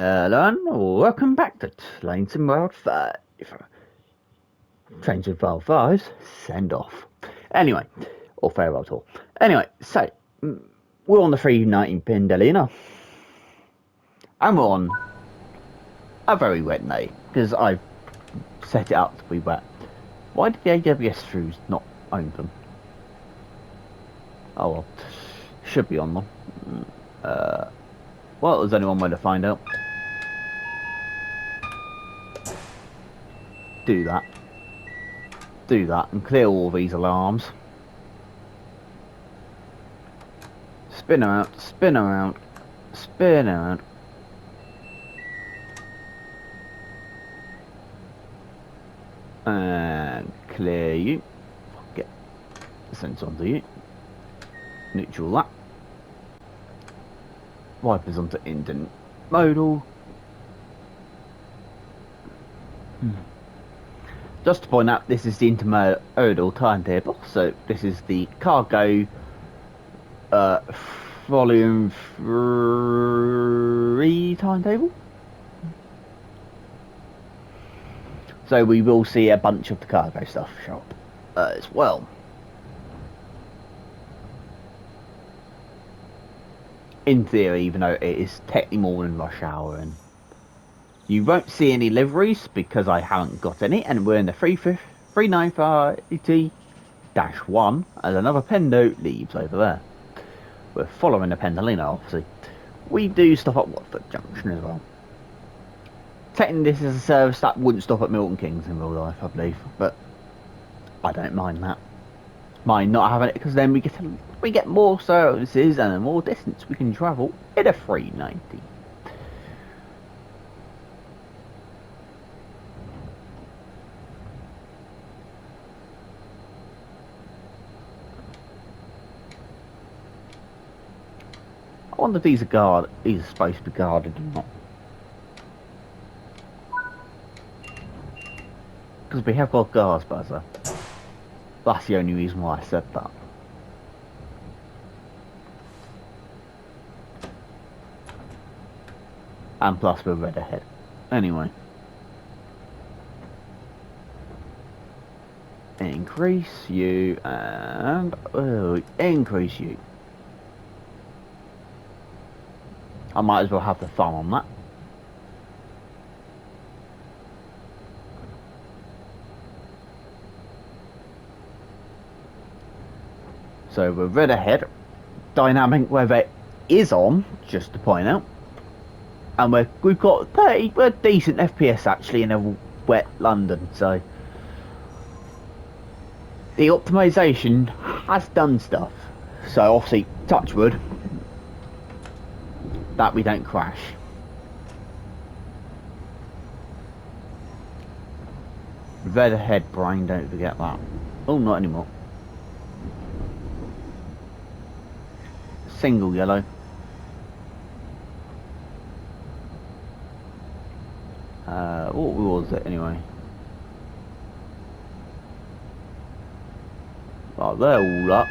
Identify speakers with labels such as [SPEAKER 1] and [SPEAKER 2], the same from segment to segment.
[SPEAKER 1] Hello and welcome back to Trains in World 5. Trains in World 5's Send Off. Anyway, or Farewell Tour. Anyway, so we're on the 319 Pendelina. And we're on a very wet day because I've set it up to be wet. Why did the AWS screws not open? Oh well, should be on them. Well, there's only one way to find out. Do that, and clear all these alarms. Spin around, spin around, spin around. And clear you. Get the sensor onto you. Neutral that. Wipers onto engine modal. Just to point out, this is the intermodal timetable. So this is the cargo volume 3 timetable. So we will see a bunch of the cargo stuff show up as well. In theory, even though it is technically more than rush hour, and you won't see any liveries because I haven't got any, and we're in the 395-1 as another Pendo leaves over there. We're following the Pendelina, obviously. We do stop at Watford Junction as well. Technically, this is a service that wouldn't stop at Milton Keynes in real life, I believe, but I don't mind that. Mind not having it because then we get more services and more distance we can travel in a 390. I wonder if these are supposed to be guarded or not. Because we have got guards buzzer. That's the only reason why I said that. And plus we're red ahead. Anyway. Increase you and increase you. I might as well have the fun on that. So we're red ahead. Dynamic weather is on, just to point out. And we've got we're decent FPS actually in a wet London, so the optimization has done stuff. So obviously, touch wood, that we don't crash. Red ahead, Brian, don't forget that. Oh, not anymore. Single yellow. What was it anyway? Oh, they're all up.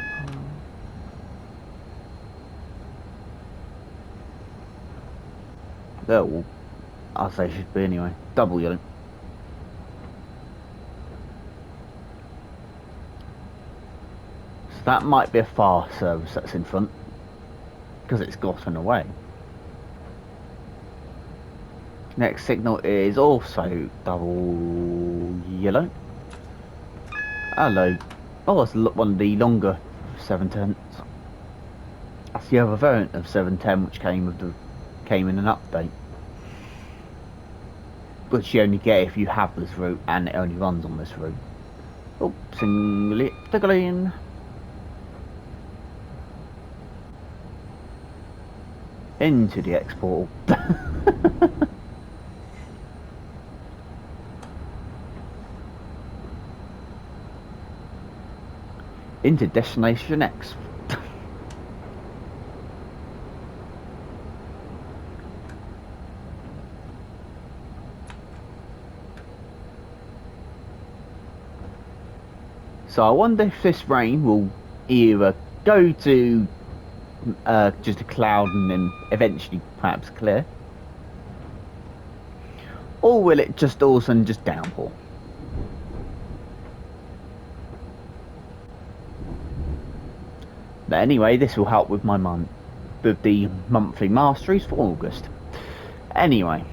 [SPEAKER 1] They're all, I'd say, should be anyway. Double yellow. So that might be a fast service that's in front, because it's gotten away. Next signal is also double yellow. Hello. Oh, that's one of the longer 710s. That's the other variant of 710 which came in an update. Which you only get if you have this route and it only runs on this route. Oh, singly tickling. Into the export. Into Destination X. So I wonder if this rain will either go to just a cloud and then eventually perhaps clear, or will it just all of a sudden just downpour? But anyway, this will help with my with the monthly masteries for August. Anyway,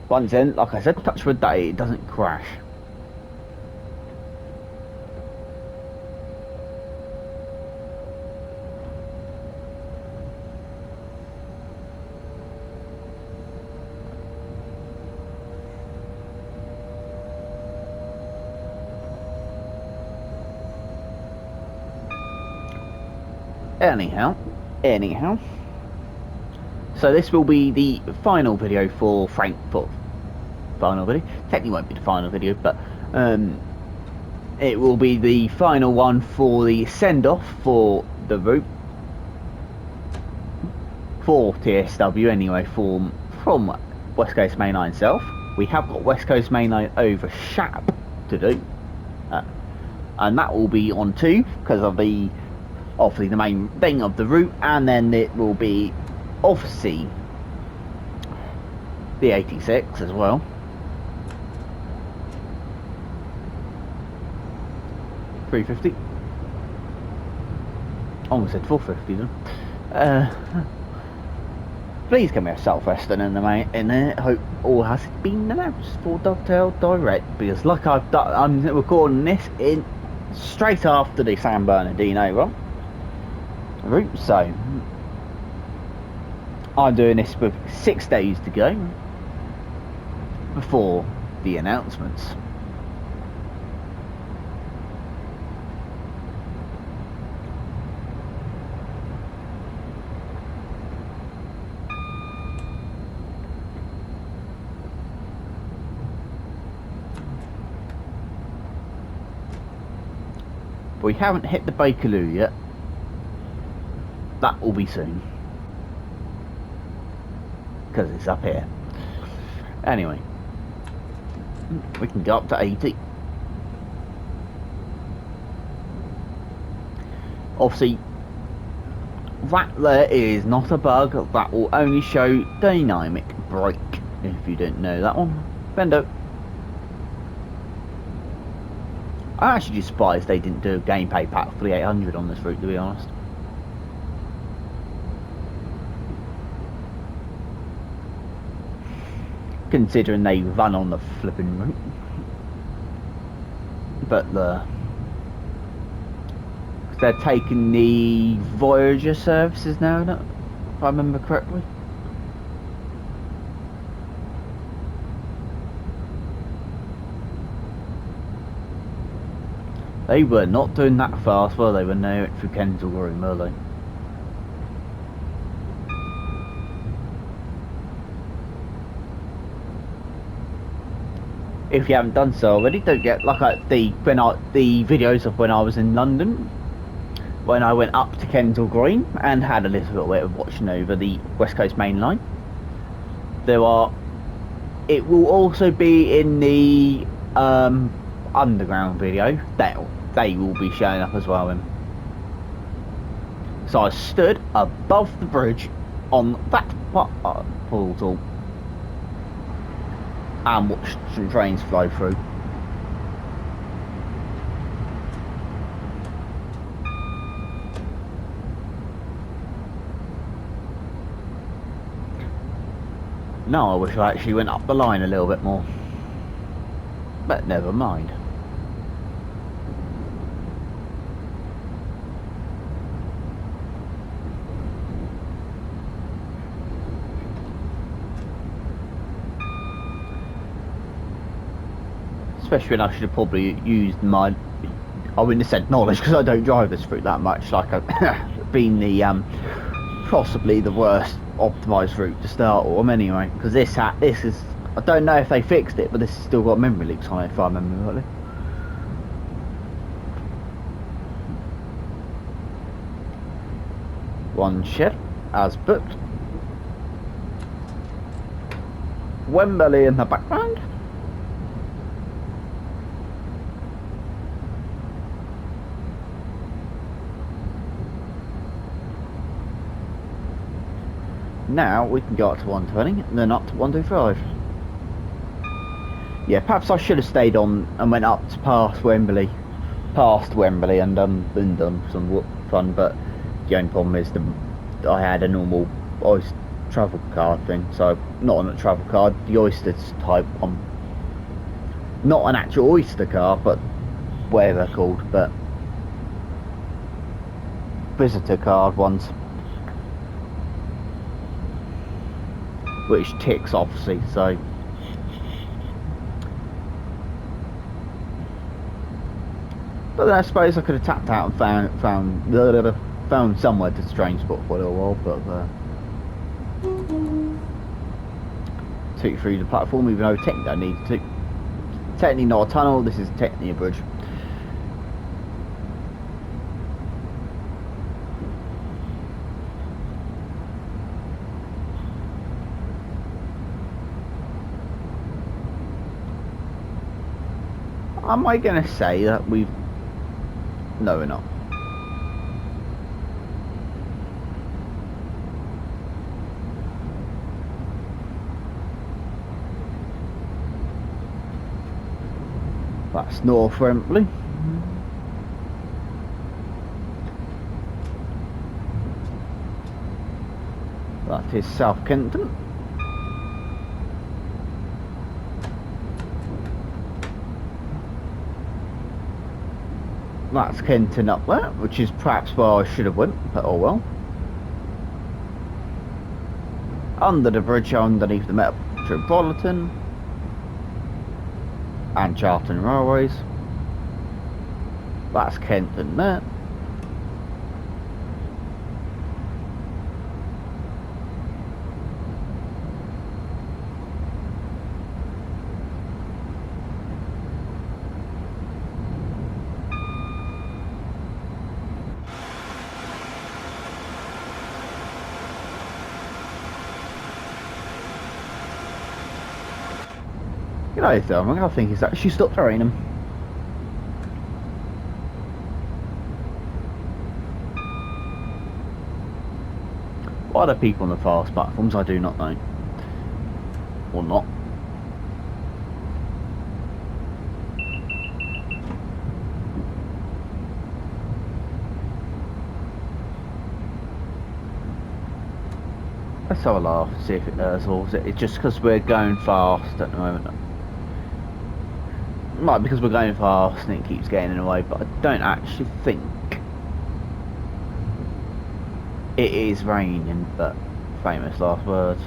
[SPEAKER 1] once then, like I said, touch wood that it doesn't crash. Anyhow, so this will be the final video for Frankfurt. Final video, technically won't be the final video, but it will be the final one for the send-off for the route for TSW anyway, from West Coast Main Line itself. We have got West Coast Main Line over Shap to do, and that will be on 2 because of the obviously the main thing of the route, and then it will be obviously the 86 as well. $350. Almost said $450 then. Please can we have Southwestern in there? Hope all has been announced for Dovetail Direct, because like I've done, I'm recording this in straight after the San Bernardino route, so I'm doing this with 6 days to go before the announcements. But we haven't hit the Bakerloo yet. That will be soon, because it's up here. Anyway, we can go up to 80. Obviously, that there is not a bug. That will only show dynamic brake. If you don't know that one, Bendo. I'm actually just surprised they didn't do a gameplay pack for the 800 on this route, to be honest. Considering they run on the flipping route. But they're taking the Voyager services now, if I remember correctly. They were not doing that fast, were they, when they went through Kensal Green, were they? If you haven't done so already, don't get like the videos of when I was in London, when I went up to Kensal Green and had a little bit of watching over the West Coast Main Line. It will also be in the underground video. They will be showing up as well. So I stood above the bridge on that portal and watched some trains flow through. Now I wish I actually went up the line a little bit more, but never mind. Especially when I should have probably used my, I wouldn't have said knowledge, because I don't drive this route that much, like I've been the possibly the worst optimised route to start on anyway, because this is, I don't know if they fixed it, but this has still got memory leaks on it, if I remember rightly. One shed as booked. Wembley in the background. Now we can go up to 120 and then up to 125. Yeah, perhaps I should have stayed on and went up to past Wembley, and done some fun. But the only problem is I had a normal Oyster travel card thing, so not on a travel card, the Oyster type one, not an actual Oyster card, but whatever they're called, but visitor card ones, which ticks obviously. So. But then I suppose I could have tapped out and found somewhere to train spot for a little while, but took you through the platform, even though technically I needed to. Technically not a tunnel, this is technically a bridge. Am I going to say that we've... No, we're not. That's North Wembley. That is South Kensington. That's Kenton up there, which is perhaps where I should have went, but oh well. Under the bridge, underneath the Metropolitan and Charlton Railways. That's Kenton there. You know, though, I think it's actually stopped raining. Why are there people on the fast platforms? I do not know. Or not. Let's have a laugh, see if it does, or is it just because we're going fast at the moment? Might because we're going fast and it keeps getting in the way, but I don't actually think it is raining, but famous last words.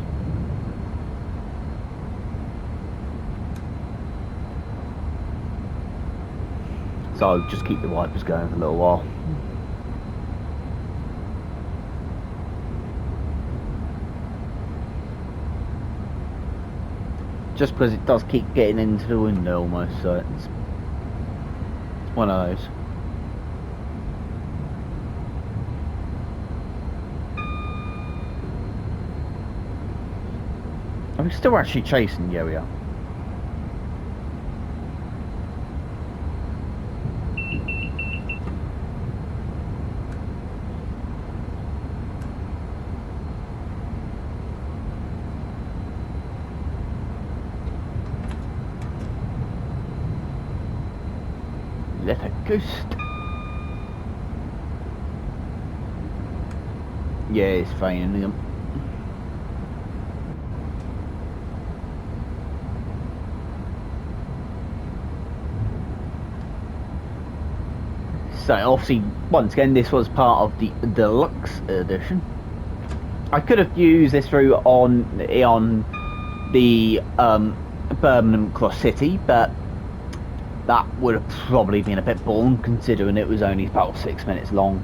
[SPEAKER 1] So I'll just keep the wipers going for a little while. Just because it does keep getting into the window almost, so it's one of those. I'm still actually chasing, yeah we are. Let a ghost. Yeah, it's fine. So obviously, once again, this was part of the deluxe edition. I could have used this route on the Birmingham Cross City, but that would have probably been a bit boring considering it was only about 6 minutes long.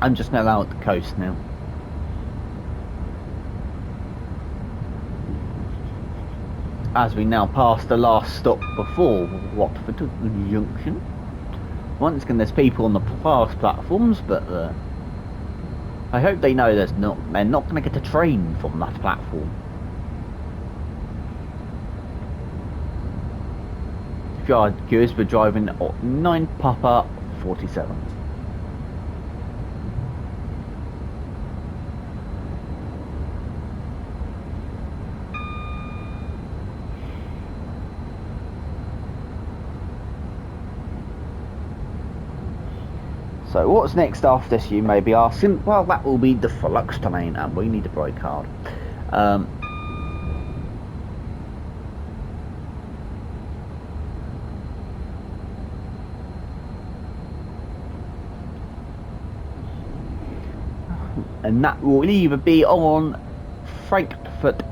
[SPEAKER 1] I'm just now out the coast now. As we now pass the last stop before Watford Junction. Once again, there's people on the fast platforms, but I hope they know they're not going to get a train from that platform. If you are curious, we're driving 9 Papa 47. So what's next after this, you may be asking? Well, that will be the flux domain, and we need a brake card. And that will either be on Frankfurt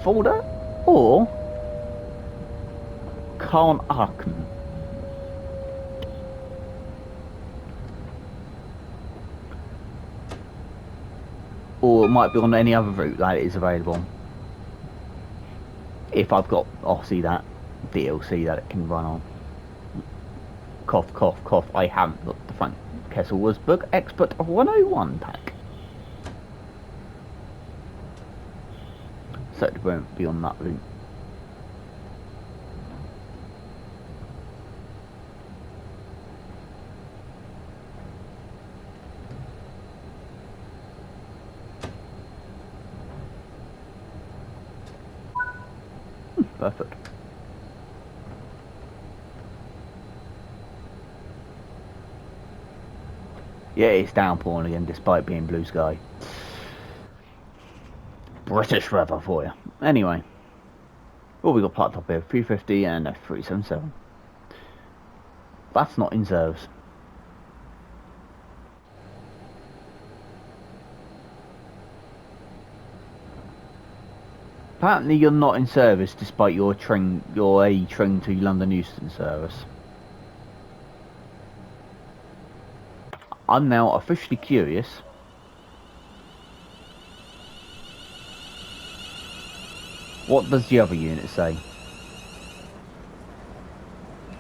[SPEAKER 1] Folder or Karl Aachen. Or it might be on any other route that is available. If I've got, obviously, that DLC that it can run on. Cough, cough, cough. I haven't got the Frank Kesselwersburg Expert 101 pack. So it won't be on that route. Perfect. Yeah, it's downpouring again despite being blue sky. British weather for you. Anyway. What we got parked up here? 350 and a 377. That's not in service. Apparently you're not in service despite your A train to London Euston service. I'm now officially curious. What does the other unit say?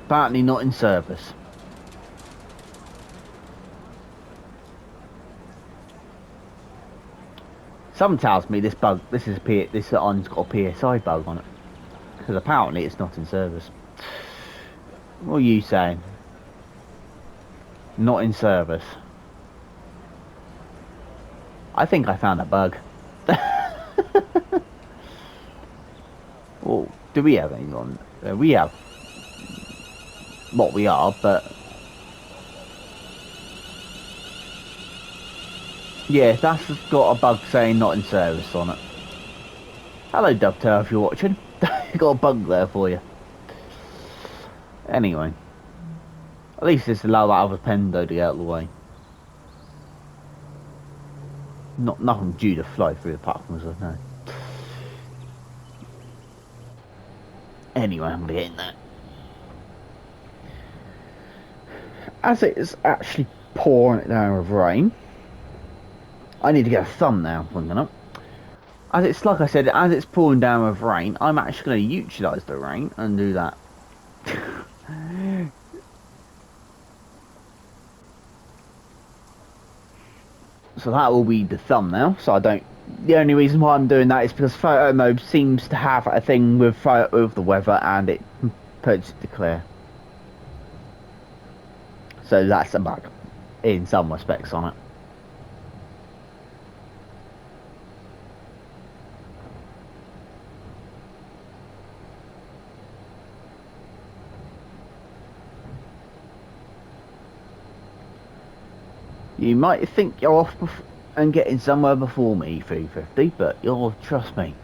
[SPEAKER 1] Apparently not in service. Someone tells me this one's got a PSI bug on it, because apparently it's not in service. What are you saying? Not in service. I think I found a bug. Well, do we have anyone? We have what we are, but yeah, that's got a bug saying not in service on it. Hello, Dovetail, if you're watching. Got a bug there for you. Anyway, at least it's allow that other Pendo to get out of the way. Nothing due to fly through the platforms, no. Anyway, I'm gonna get in there. As it is actually pouring it down with rain, I need to get a thumbnail looking up. As it's like I said, as it's pouring down with rain, I'm actually going to utilise the rain and do that. So that will be the thumbnail. So I don't. The only reason why I'm doing that is because photo mode seems to have a thing with the weather, and it puts it to clear. So that's a bug in some respects on it. You might think you're off and getting somewhere before me, 350, but you'll trust me.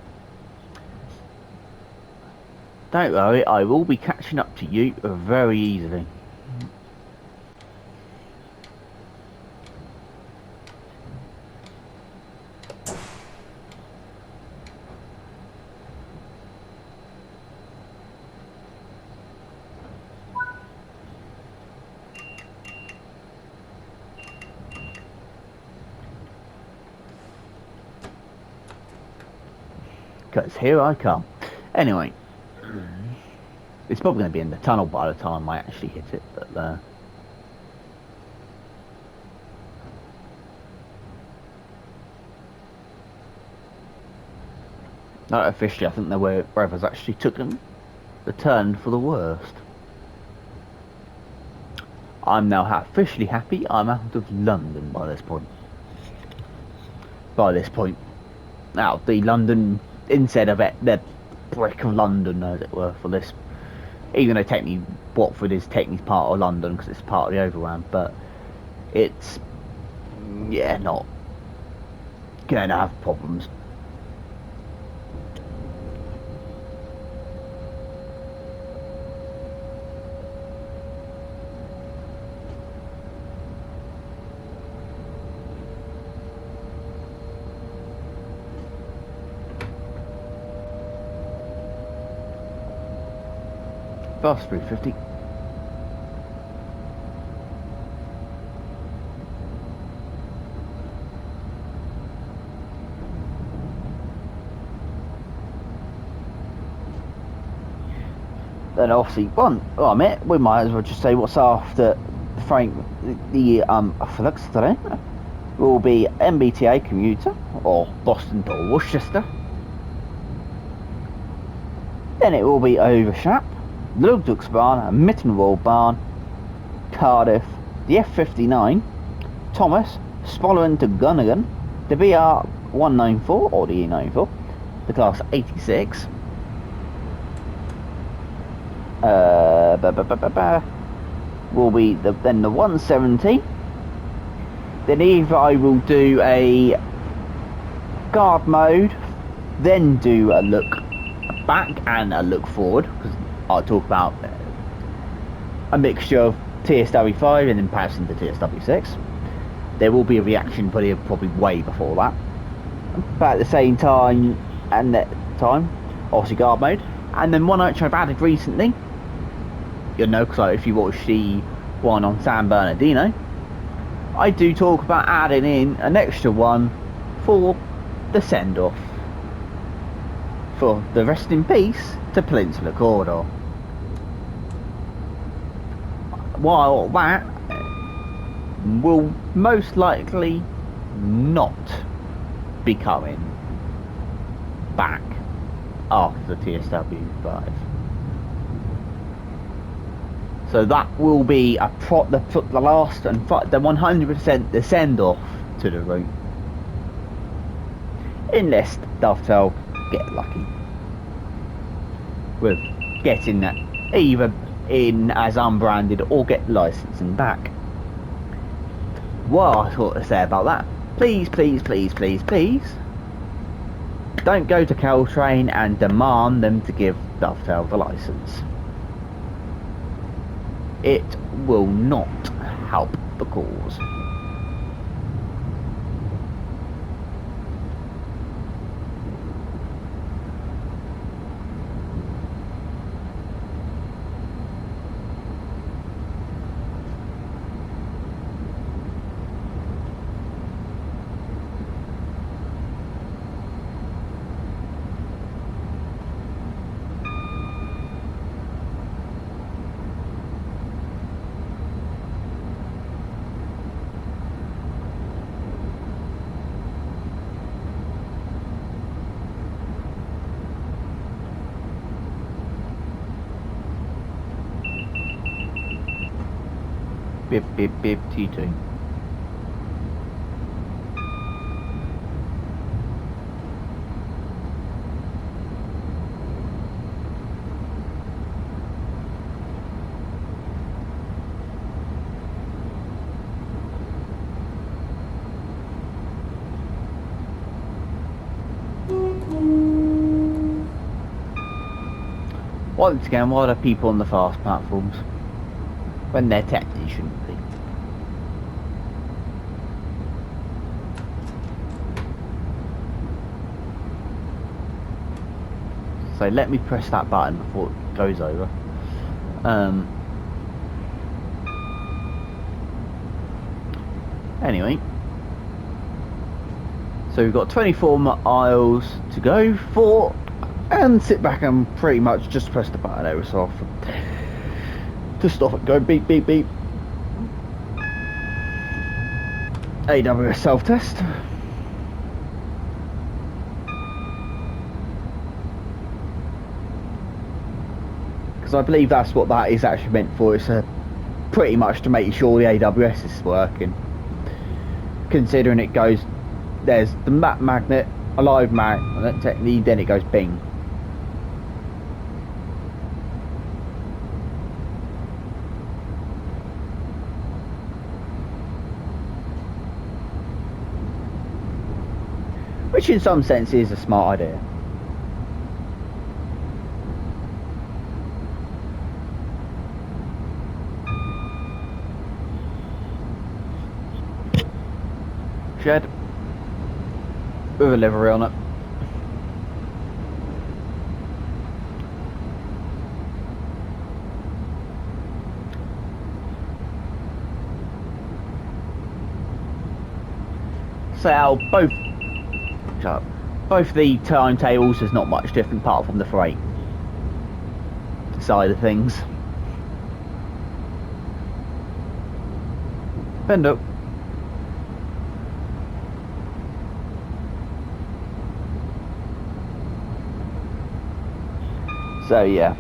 [SPEAKER 1] Don't worry, I will be catching up to you very easily. Because here I come. Anyway, it's probably going to be in the tunnel by the time I actually hit it, but no, officially I think the weather's actually took the turn for the worst. I'm now officially happy I'm out of London by this point. Now, the London, instead of it, the brick of London, as it were, for this. Even though technically Watford is technically part of London because it's part of the Overground, but it's, yeah, not going to have problems. Fast 350. Then obviously we might as well just say what's after Frank the Felix today will be MBTA commuter or Boston to Worcester. Then it will be Overshap, Ludwigsbahn, Mittenwaldbahn, Cardiff, the F59, Thomas, Spollen to Gunnigan, the BR 194 or the E94, the Class 86. Will be then the 170. Then either I will do a guard mode, then do a look back and a look forward, because I'll talk about a mixture of TSW5 and then passing to TSW6. There will be a reaction video probably way before that, but at the same time, obviously guard mode. And then one which I've added recently, you'll know, because if you watch the one on San Bernardino, I do talk about adding in an extra one for the send-off for the rest in peace to Peninsula Corridor. While that will most likely not be coming back after the TSW5. So that will be the last and the 100% the send off to the route, unless Dovetail get lucky with getting that either in as unbranded or get licensing back. What I thought to say about that, please don't go to Caltrain and demand them to give Dovetail the license. It will not help the cause. Bip bip bip T2. Once again, why are people on the fast platforms when they're technically shouldn't be? So let me press that button before it goes over. Anyway, so we've got 24 miles to go for, and sit back and pretty much just press the button every so often to stop it. Go beep beep beep. AWS self-test. Because I believe that's what that is actually meant for. It's a pretty much to make sure the AWS is working. Considering it goes, there's the map magnet, a live magnet, technically, then it goes bing. Which in some sense is a smart idea. Shed with a livery on it. So both the timetables, there's not much different apart from the freight side of things. Bend up. So yeah,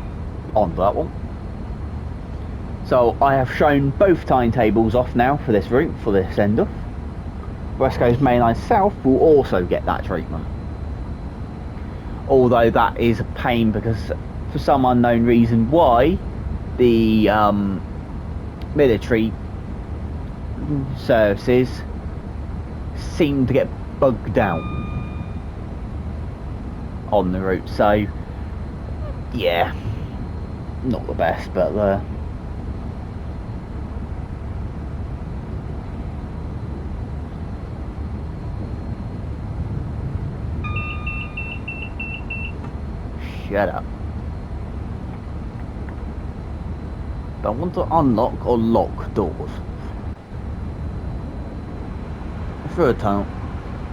[SPEAKER 1] on to that one. So I have shown both timetables off now for this route, for this end off. West Coast Main Line South will also get that treatment. Although that is a pain because for some unknown reason why the military services seem to get bugged out on the route. So yeah, not the best, but shut up. Don't want to unlock or lock doors. Through a tunnel.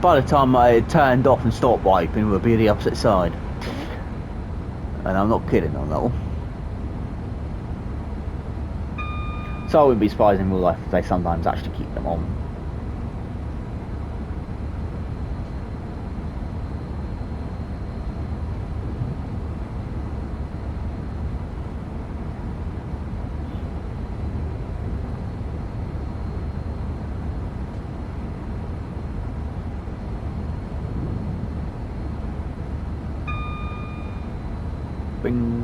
[SPEAKER 1] By the time I turned off and stopped wiping, we'll be the opposite side. And I'm not kidding on that one. So I wouldn't be surprised in real life if they sometimes actually keep them on. Bing.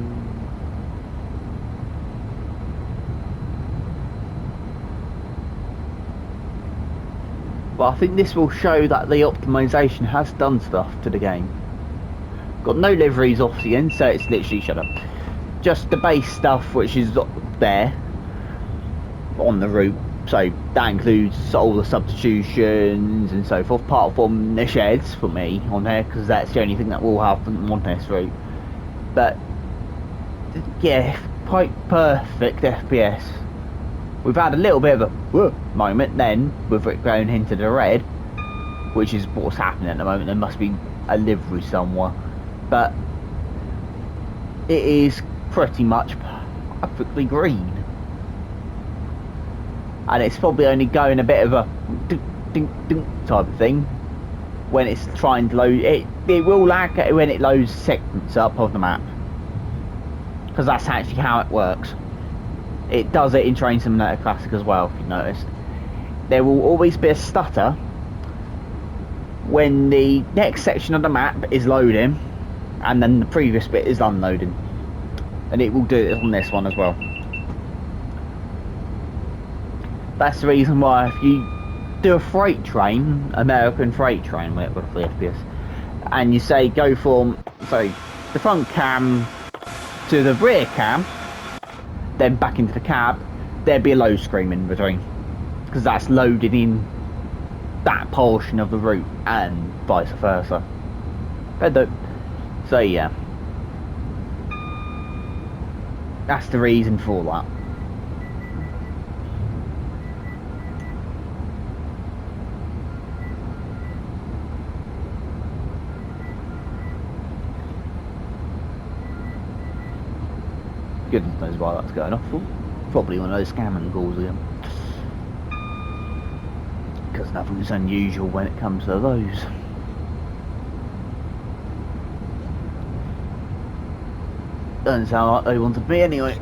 [SPEAKER 1] But I think this will show that the optimization has done stuff to the game. Got no liveries off the end, so it's literally shut up. Just the base stuff which is there on the route. So that includes all the substitutions and so forth, apart from the sheds for me on there, because that's the only thing that will happen on this route. But yeah, quite perfect FPS. We've had a little bit of a whoa moment then with it going into the red, which is what's happening at the moment. There must be a livery somewhere, but it is pretty much perfectly green, and it's probably only going a bit of a dink, dink, dink type of thing when it's trying to load it. It will lag when it loads segments up of the map, because that's actually how it works. It does it in Train Simulator Classic as well, if you noticed. There will always be a stutter when the next section of the map is loading and then the previous bit is unloading, and it will do it on this one as well. That's the reason why if you do a freight train, American freight train with 3 FPS, and you say go from the front cam to the rear cam, then back into the cab, there'd be a load screen in between, because that's loaded in that portion of the route and vice versa. So yeah, that's the reason for that. Goodness knows why that's going off for. Probably one of those scamming calls again. Because nothing's unusual when it comes to those. Doesn't sound like they wanted me anyway.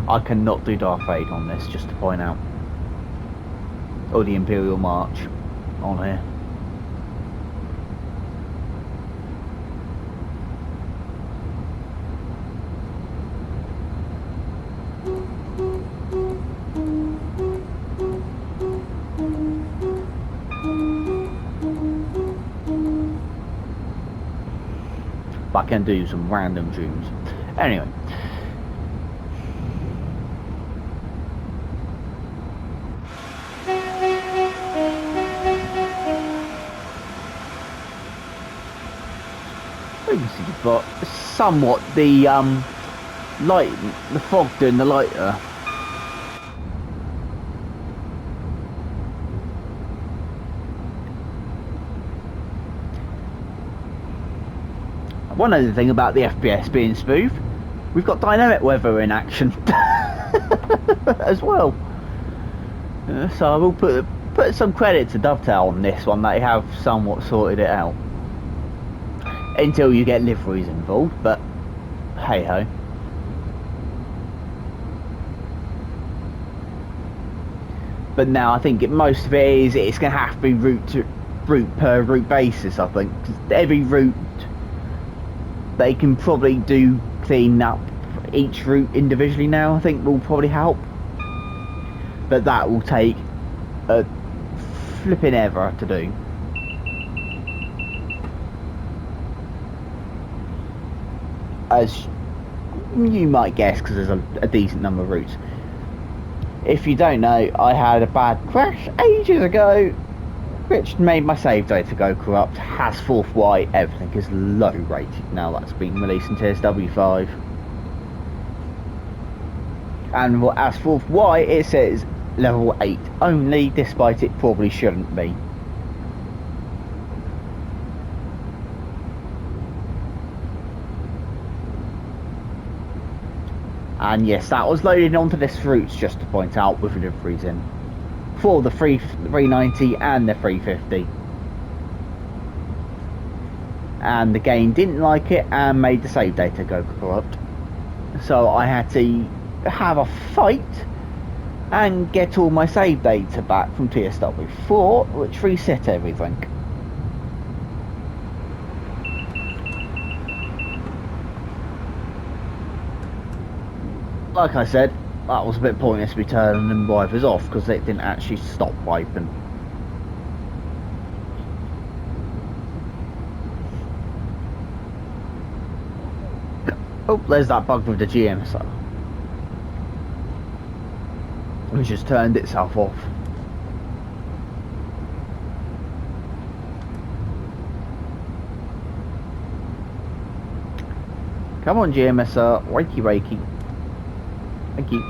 [SPEAKER 1] I cannot do Darth Vader on this, just to point out. Or the Imperial March on here. But I can do some random tunes. Anyway. But somewhat the light, the fog doing the lighter. One other thing about the FPS being smooth, we've got dynamic weather in action as well. So I will put some credit to Dovetail on this one. They have somewhat sorted it out. Until you get liveries involved, but hey ho. But now I think most of it's going to have to be route per route basis. I think 'cause every route they can probably do clean up each route individually now. I think will probably help, but that will take a flipping ever to do. As you might guess, because there's a decent number of routes. If you don't know, I had a bad crash ages ago, which made my save data go corrupt. Has 4th white, everything is low rated now. That's been released in TSW5. And as 4th white, it says level 8 only, despite it probably shouldn't be. And yes, that was loaded onto this routes, just to point out, with deliveries in for the 390 and the 350. And the game didn't like it and made the save data go corrupt. So I had to have a fight and get all my save data back from TSW4, which reset everything. Like I said, that was a bit pointless to be turning them wipers off because it didn't actually stop wiping. Oh, there's that bug with the GMSR, which just turned itself off. Come on, GMSR, wakey wakey. Thank you.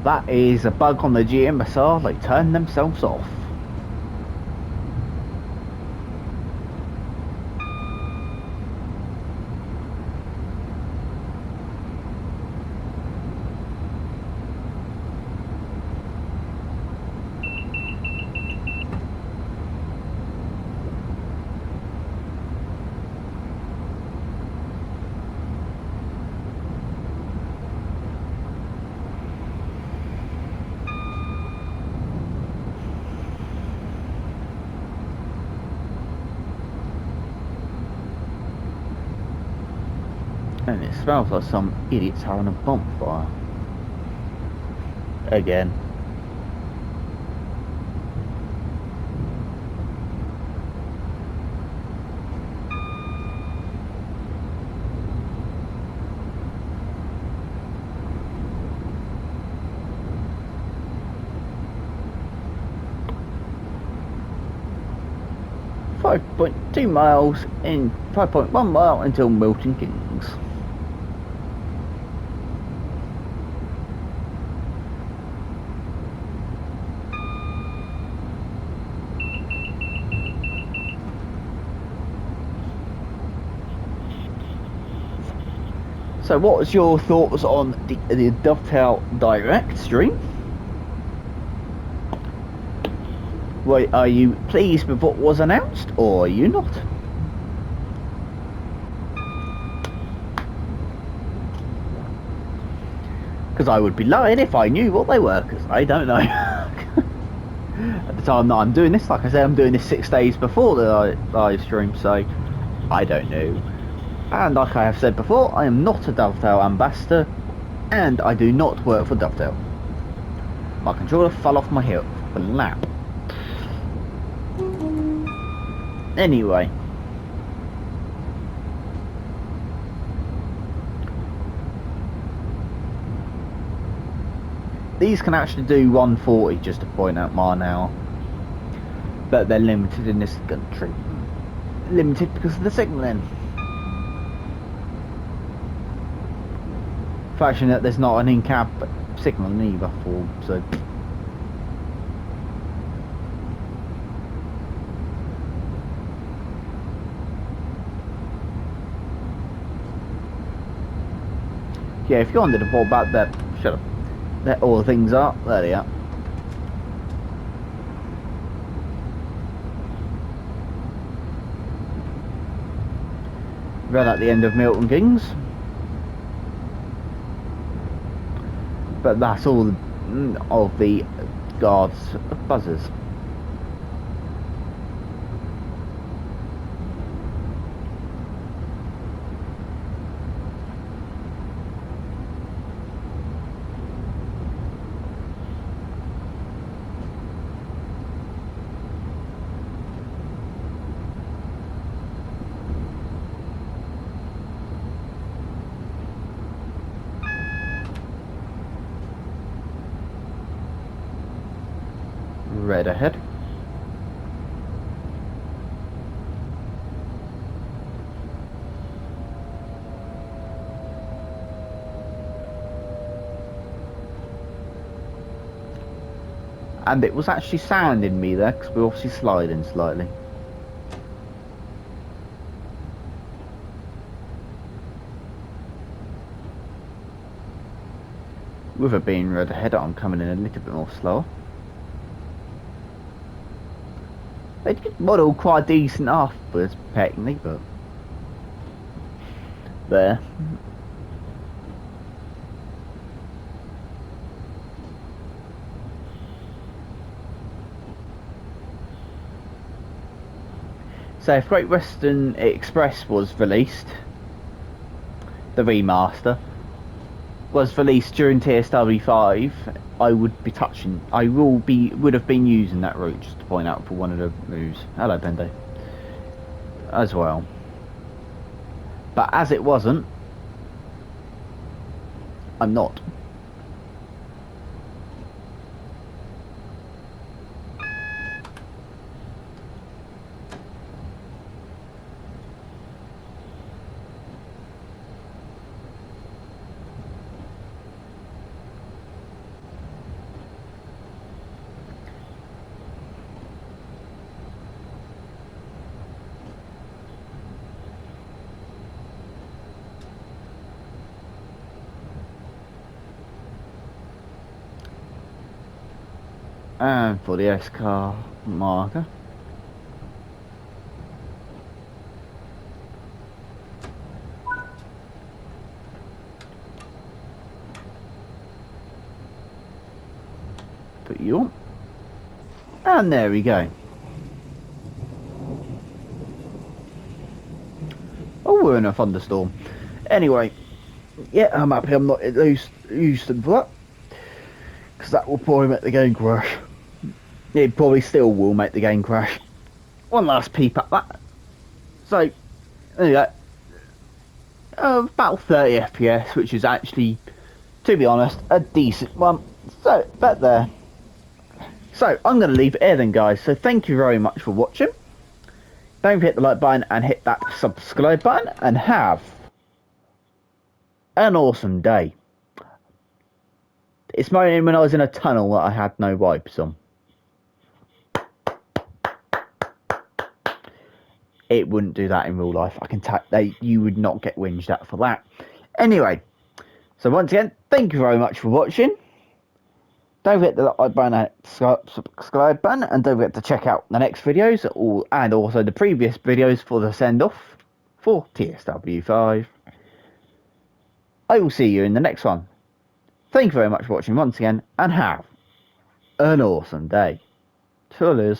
[SPEAKER 1] That is a bug on the GMSR, they turned themselves off. And it smells like some idiots having a bonfire. Again. .2 miles in 5.1 mile until Milton Keynes. So what was your thoughts on the Dovetail Direct stream? Wait, are you pleased with what was announced, or are you not? Because I would be lying if I knew what they were, because I don't know. At the time that I'm doing this, like I said, I'm doing this 6 days before the live stream, so I don't know. And like I have said before, I am not a Dovetail ambassador, and I do not work for Dovetail. My controller fell off my hip for lap. Anyway. These can actually do 140, just to point out mine now. But they're limited in this country. Limited because of the signalling. Fortunate there's not an in-cab signal either for, so... Yeah, if you wanted to pull back there, shut up. There all the things are, there they are. Right at the end of Milton Keynes. But that's all of the guards' buzzers. Red ahead. And it was actually sounding me there because we're obviously sliding slightly. With it being red ahead, I'm coming in a little bit more slower. They did model quite decent afterwards, technically, but there. So if Great Western Express was released, the remaster was released during TSW5, I would be touching. I would have been using that route, just to point out for one of the moves. Hello, Bendo. As well. But as it wasn't, I'm not. And for the S-car marker. Put you on. And there we go. Oh, we're in a thunderstorm. Anyway, yeah, I'm happy I'm not at Houston for that. Because that will probably make the game crash. It probably still will make the game crash. One last peep at that. So, there you go. About 30 FPS, which is actually, to be honest, a decent one. So, bet there. So, I'm going to leave it here then, guys. So, thank you very much for watching. Don't forget the like button and hit that subscribe button. And have an awesome day. It's mainly when I was in a tunnel that I had no wipes on. It wouldn't do that in real life. I can tell you would not get whinged at for that. Anyway, so once again, thank you very much for watching. Don't forget the like button and subscribe button, and don't forget to check out the next videos and also the previous videos for the send-off for TSW5. I will see you in the next one. Thank you very much for watching once again, and have an awesome day. Toodaloo.